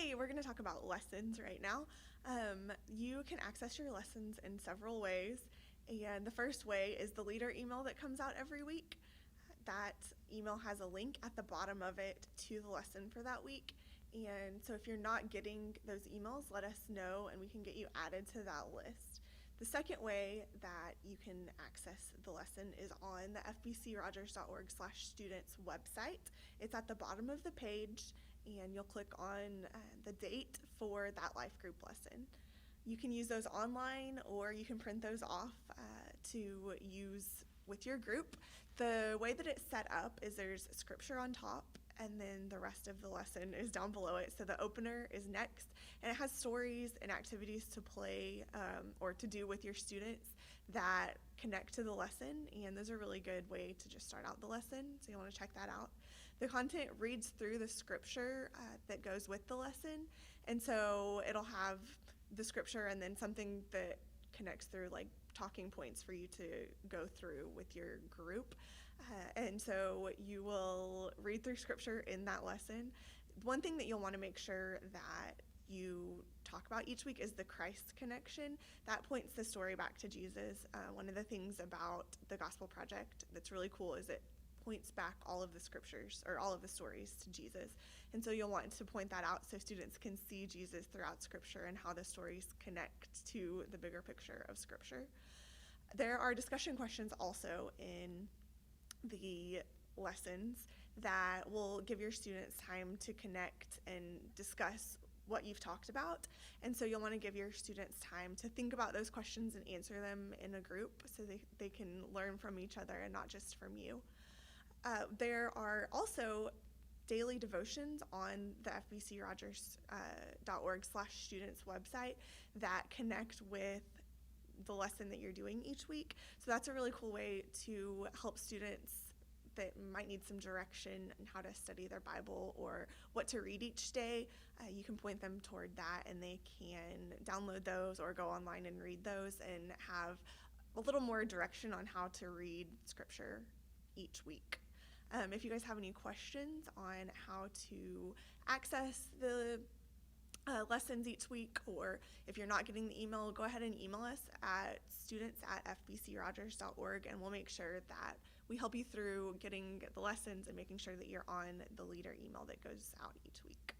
Hey, we're going to talk about lessons right now. You can access your lessons in several ways, and the first way is the leader email that comes out every week. That email has a link at the bottom of it to the lesson for that week. And so if you're not getting those emails, let us know and we can get you added to that list. The second way that you can access the lesson is on the fbcrogers.org/students website. It's at the bottom of the page, and you'll click on the date for that life group lesson. You can use those online, or you can print those off to use with your group. The way that it's set up is there's scripture on top, and then the rest of the lesson is down below it. So the opener is next, and it has stories and activities to play or to do with your students that connect to the lesson, and those are a really good way to just start out the lesson, so you want to check that out. The content reads through the scripture that goes with the lesson, and so it'll have the scripture and then something that connects through, like talking points for you to go through with your group. And so you will read through scripture in that lesson. One thing that you'll want to make sure that you talk about each week is the Christ connection. That points the story back to Jesus. One of the things about the Gospel Project that's really cool is it points back all of the scriptures or all of the stories to Jesus. And so you'll want to point that out so students can see Jesus throughout scripture and how the stories connect to the bigger picture of scripture. There are discussion questions also in the lessons that will give your students time to connect and discuss what you've talked about. And so you'll want to give your students time to think about those questions and answer them in a group so they can learn from each other and not just from you. There are also daily devotions on the fbcrogers.org/students website that connect with the lesson that you're doing each week. So that's a really cool way to help students that might need some direction on how to study their Bible or what to read each day. You can point them toward that, and they can download those or go online and read those and have a little more direction on how to read scripture each week. If you guys have any questions on how to access the lessons each week, or if you're not getting the email, go ahead and email us at students@fbcrogers.org, and we'll make sure that we help you through getting the lessons and making sure that you're on the leader email that goes out each week.